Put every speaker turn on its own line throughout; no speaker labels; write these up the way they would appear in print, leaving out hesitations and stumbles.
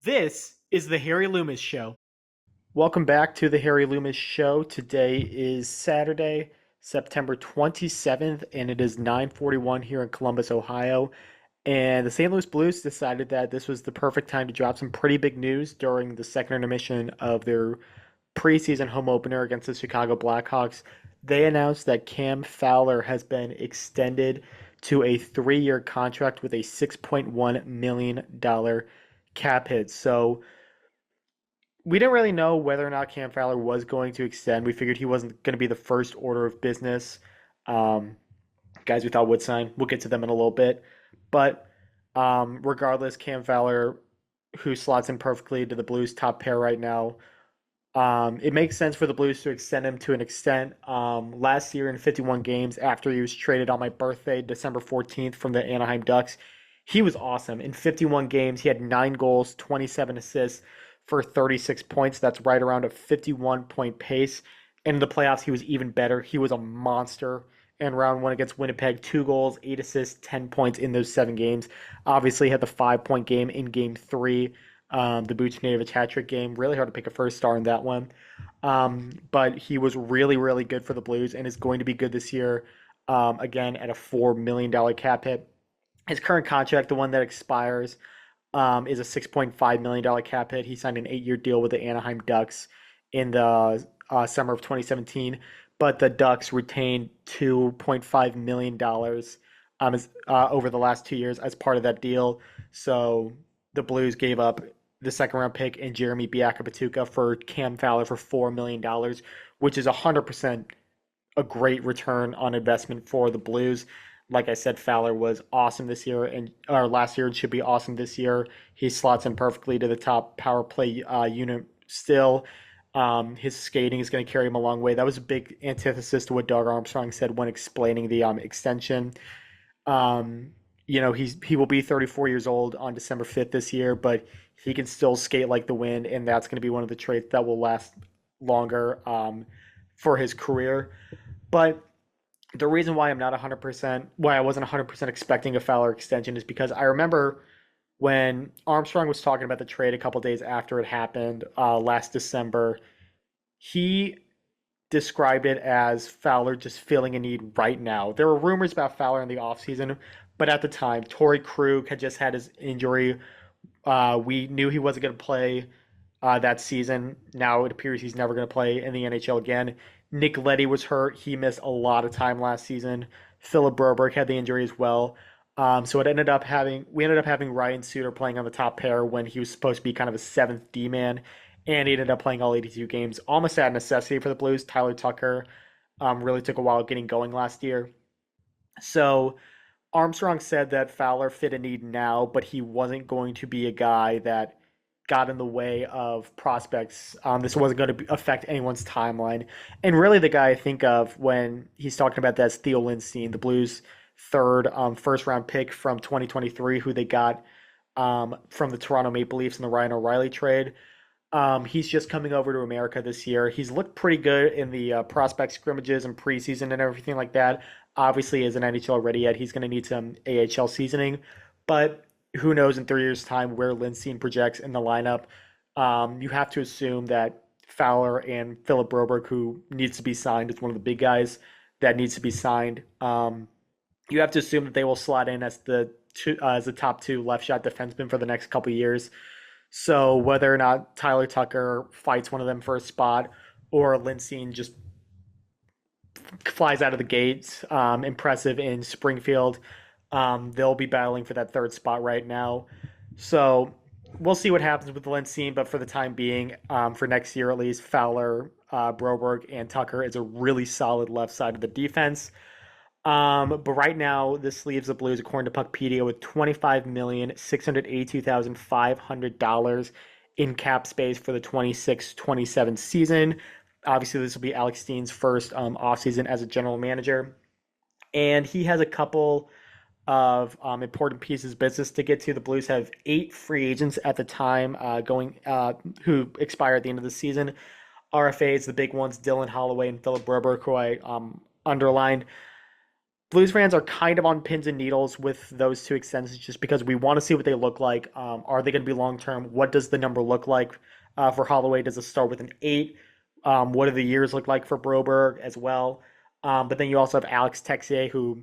This is the Harry Loomis Show. Welcome back to the Harry Loomis Show. Today is Saturday, September 27th, and it is 9:41 here in Columbus, Ohio. And the St. Louis Blues decided that this was the perfect time to drop some pretty big news during the second intermission of their preseason home opener against the Chicago Blackhawks. They announced that Cam Fowler has been extended to a 3-year contract with a $6.1 million cap hit. So we didn't really know whether or not Cam Fowler was going to extend. We figured he wasn't going to be the first order of business. Um, Guys we thought would sign. We'll get to them in a little bit. But regardless, Cam Fowler, who slots in perfectly to the Blues' top pair right now, it makes sense for the Blues to extend him to an extent. Last year in 51 games, after he was traded on my birthday, December 14th, from the Anaheim Ducks, he was awesome. In 51 games, he had 9 goals, 27 assists for 36 points. That's right around a 51-point pace. And in the playoffs, he was even better. He was a monster. And round one against Winnipeg, 2 goals, 8 assists, 10 points in those 7 games. Obviously, had the 5-point game in game 3, the Buchnevich hat trick game. Really hard to pick a first star in that one. But he was really, really good for the Blues and is going to be good this year, again, at a $4 million cap hit. His current contract, the one that expires, is a $6.5 million cap hit. He signed an 8-year deal with the Anaheim Ducks in the summer of 2017, but the Ducks retained $2.5 million over the last 2 years as part of that deal. So the Blues gave up the second round pick and Jeremy Biakabatuka for Cam Fowler for $4 million, which is 100% a great return on investment for the Blues. Like I said, Fowler was awesome this year or last year and should be awesome this year. He slots in perfectly to the top power play unit still. His skating is going to carry him a long way. That was a big antithesis to what Doug Armstrong said when explaining the extension. He will be 34 years old on December 5th this year, but he can still skate like the wind, and that's going to be one of the traits that will last longer for his career. But the reason why why I wasn't 100% expecting a Fowler extension is because I remember when Armstrong was talking about the trade a couple days after it happened last December, he described it as Fowler just filling a need right now. There were rumors about Fowler in the offseason, but at the time, Torrey Krug had just had his injury. We knew he wasn't going to play that season. Now it appears he's never going to play in the NHL again. Nick Leddy was hurt. He missed a lot of time last season. Philip Broberg had the injury as well. So we ended up having Ryan Suter playing on the top pair when he was supposed to be kind of a seventh D man, and he ended up playing all 82 games, almost out of necessity for the Blues. Tyler Tucker really took a while getting going last year. So Armstrong said that Fowler fit a need now, but he wasn't going to be a guy that got in the way of prospects. This wasn't going to affect anyone's timeline. And really the guy I think of when he's talking about that is Theo Lindstein, the Blues' third first-round pick from 2023, who they got from the Toronto Maple Leafs in the Ryan O'Reilly trade. He's just coming over to America this year. He's looked pretty good in the prospect scrimmages and preseason and everything like that. Obviously, as an NHL ready yet, he's going to need some AHL seasoning. But who knows in 3 years' time where Lindstein projects in the lineup. You have to assume that Fowler and Philip Broberg, who needs to be signed, is one of the big guys that needs to be signed. You have to assume that they will slot in as the top two left shot defensemen for the next couple of years. So whether or not Tyler Tucker fights one of them for a spot or Lindstein just flies out of the gates, impressive in Springfield, they'll be battling for that third spot right now. So we'll see what happens with Lindstein, but for the time being, for next year at least, Fowler, Broberg, and Tucker is a really solid left side of the defense. But right now, this leaves the Blues, according to Puckpedia, with $25,682,500 in cap space for the 26-27 season. Obviously, this will be Alex Steen's first offseason as a general manager. And he has a couple of important pieces of business to get to. The Blues have 8 free agents at the time who expire at the end of the season. RFAs, the big ones, Dylan Holloway and Philip Broberg, who I underlined. Blues fans are kind of on pins and needles with those two extensions just because we want to see what they look like. Are they going to be long term? What does the number look like for Holloway? Does it start with an 8? What do the years look like for Broberg as well? But then you also have Alex Texier, who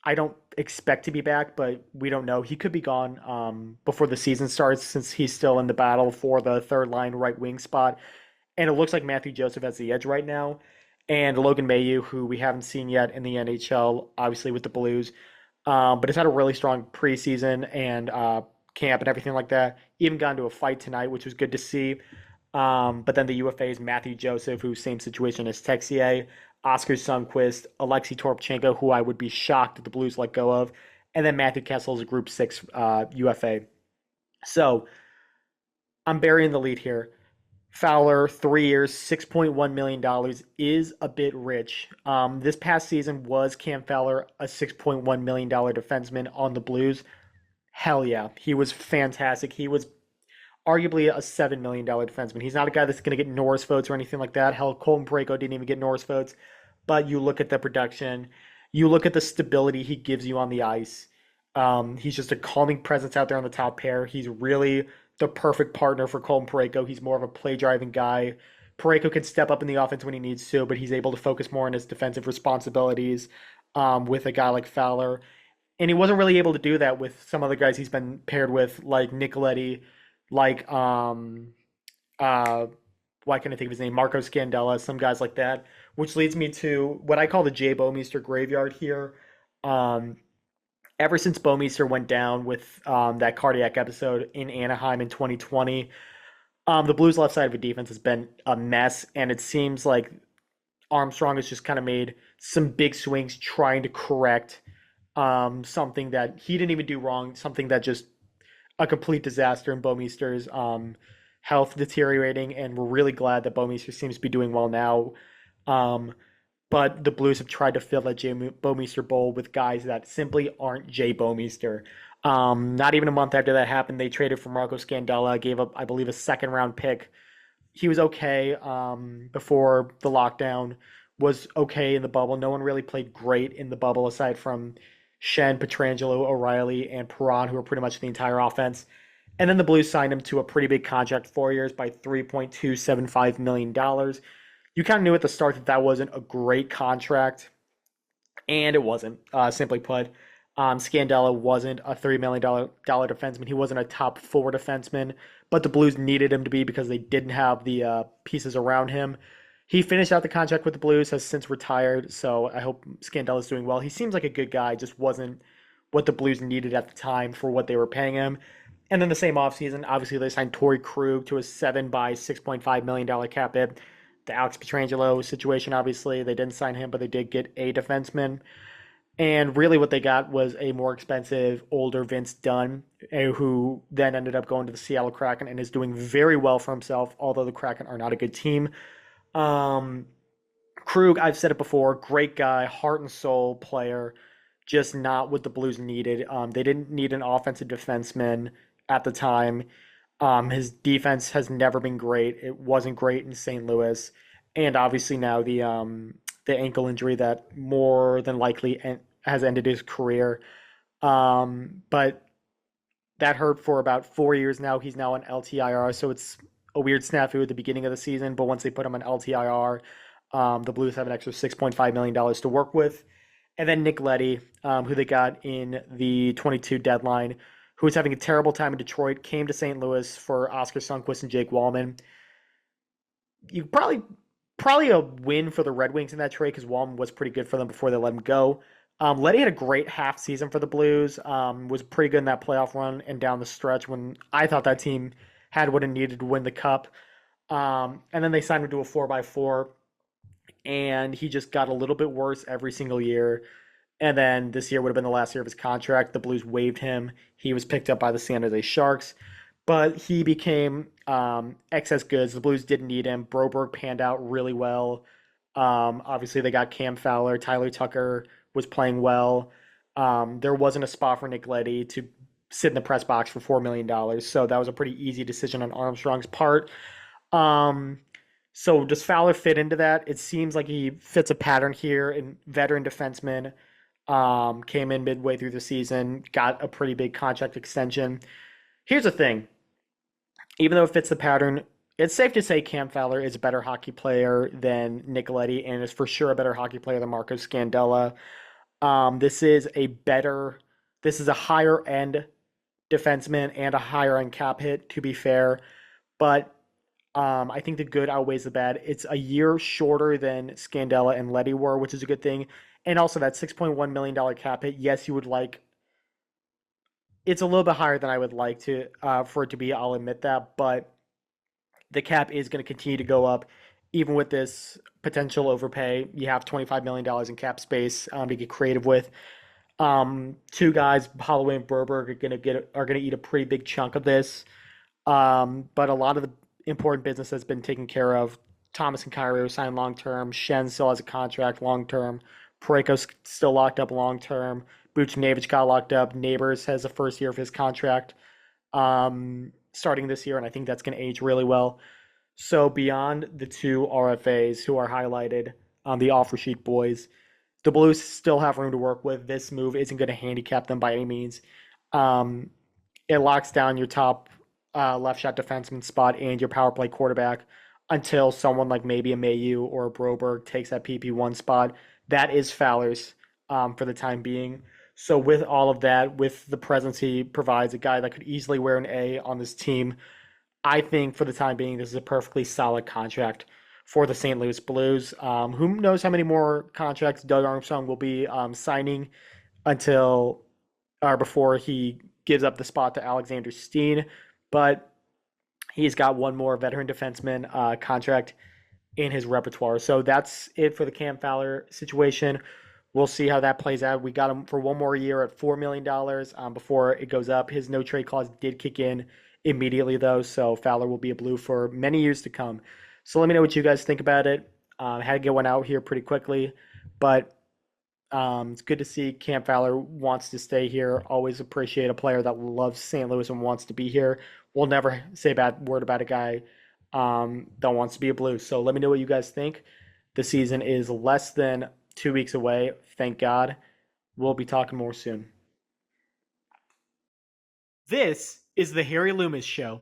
I don't expect to be back, but we don't know. He could be gone before the season starts since he's still in the battle for the third line right wing spot. And it looks like Matthew Joseph has the edge right now. And Logan Mailloux, who we haven't seen yet in the NHL, obviously with the Blues, but has had a really strong preseason and camp and everything like that. Even got into a fight tonight, which was good to see. But then the UFA's Matthew Joseph, who's same situation as Texier, Oscar Sundqvist, Alexei Toropchenko, who I would be shocked if the Blues let go of, and then Matthew Kessel's a Group 6 UFA. So I'm burying the lead here. Fowler, 3 years, $6.1 million is a bit rich. This past season was Cam Fowler a $6.1 million defenseman on the Blues? Hell yeah, he was fantastic. He was arguably a $7 million defenseman. He's not a guy that's going to get Norris votes or anything like that. Hell, Colton Parayko didn't even get Norris votes. But you look at the production, you look at the stability he gives you on the ice. He's just a calming presence out there on the top pair. He's really the perfect partner for Colton Parayko. He's more of a play driving guy. Parayko can step up in the offense when he needs to, but he's able to focus more on his defensive responsibilities with a guy like Fowler. And he wasn't really able to do that with some other guys he's been paired with, like Nicoletti, like uh why can't I think of his name? Marco Scandella, some guys like that. Which leads me to what I call the Jay Bomeister graveyard here. Um, Ever since Bomeister went down with that cardiac episode in Anaheim in 2020, the Blues' left side of the defense has been a mess, and it seems like Armstrong has just kind of made some big swings trying to correct something that he didn't even do wrong, something that just a complete disaster in Bomeister's health deteriorating, and we're really glad that Bomeister seems to be doing well now. Um, but the Blues have tried to fill that Jay Bomeister bowl with guys that simply aren't Jay Bomeister. Not even a month after that happened, they traded for Marco Scandella, gave up, I believe, a second round pick. He was okay before the lockdown, was okay in the bubble. No one really played great in the bubble aside from Shen, Petrangelo, O'Reilly, and Perron, who were pretty much the entire offense. And then the Blues signed him to a pretty big contract, 4 years by $3.275 million. You kind of knew at the start that that wasn't a great contract, and it wasn't. Simply put, Scandella wasn't a $3 million defenseman. He wasn't a top four defenseman, but the Blues needed him to be because they didn't have the pieces around him. He finished out the contract with the Blues, has since retired, so I hope Scandella's doing well. He seems like a good guy, just wasn't what the Blues needed at the time for what they were paying him. And then the same offseason, obviously they signed Torrey Krug to a 7 by $6.5 million cap hit. The Alex Petrangelo situation, obviously, they didn't sign him, but they did get a defenseman. And really what they got was a more expensive, older Vince Dunn, who then ended up going to the Seattle Kraken and is doing very well for himself, although the Kraken are not a good team. Um, Krug, I've said it before, great guy, heart and soul player, just not what the Blues needed. They didn't need an offensive defenseman at the time. His defense has never been great. It wasn't great in St. Louis, and obviously now the ankle injury that more than likely has ended his career. But that hurt for about 4 years now. He's now on LTIR, so it's a weird snafu at the beginning of the season. But once they put him on LTIR, the Blues have an extra $6.5 million to work with. And then Nick Leddy, who they got in the 22 deadline, who was having a terrible time in Detroit, came to St. Louis for Oscar Sundqvist and Jake Wallman. You probably a win for the Red Wings in that trade because Wallman was pretty good for them before they let him go. Leddy had a great half season for the Blues. Was pretty good in that playoff run and down the stretch when I thought that team had what it needed to win the cup. And then they signed him to a 4x4, and he just got a little bit worse every single year. And then this year would have been the last year of his contract. The Blues waived him. He was picked up by the San Jose Sharks, but he became excess goods. The Blues didn't need him. Broberg panned out really well. Obviously, they got Cam Fowler. Tyler Tucker was playing well. There wasn't a spot for Nick Leddy to sit in the press box for $4 million, so that was a pretty easy decision on Armstrong's part. So does Fowler fit into that? It seems like he fits a pattern here in veteran defenseman. Came in midway through the season, got a pretty big contract extension. Here's the thing, even though it fits the pattern, it's safe to say Cam Fowler is a better hockey player than Nicoletti and is for sure a better hockey player than Marco Scandella. This is a better, this is a higher end defenseman and a higher end cap hit, to be fair. But I think the good outweighs the bad. It's a year shorter than Scandella and Letty were, which is a good thing. And also that $6.1 million cap hit, yes, you would like, it's a little bit higher than I would like to for it to be, I'll admit that, but the cap is going to continue to go up even with this potential overpay. You have $25 million in cap space to get creative with. Two guys, Holloway and Broberg, are gonna eat a pretty big chunk of this. But a lot of the important business has been taken care of. Thomas and Kyrie are signed long term. Shen still has a contract long term. Parayko's still locked up long term. Buchnevich got locked up. Neighbors has the first year of his contract starting this year, and I think that's going to age really well. So beyond the two RFAs who are highlighted on the offer sheet boys, the Blues still have room to work with. This move isn't going to handicap them by any means. Um, it locks down your top left shot defenseman spot and your power play quarterback until someone like maybe a Mayu or a Broberg takes that PP1 spot. That is Fowler's for the time being. So with all of that, with the presence he provides, a guy that could easily wear an A on this team, I think for the time being, this is a perfectly solid contract for the St. Louis Blues. Who knows how many more contracts Doug Armstrong will be signing until or before he gives up the spot to Alexander Steen, but he's got one more veteran defenseman contract in his repertoire. So that's it for the Cam Fowler situation. We'll see how that plays out. We got him for one more year at $4 million before it goes up. His no trade clause did kick in immediately, though, so Fowler will be a Blue for many years to come. So let me know what you guys think about it. Had to get one out here pretty quickly, but it's good to see Cam Fowler wants to stay here. Always appreciate a player that loves St. Louis and wants to be here. We'll never say a bad word about a guy that wants to be a Blue. So let me know what you guys think. The season is less than 2 weeks away. Thank God. We'll be talking more soon. This is the Harry Loomis Show.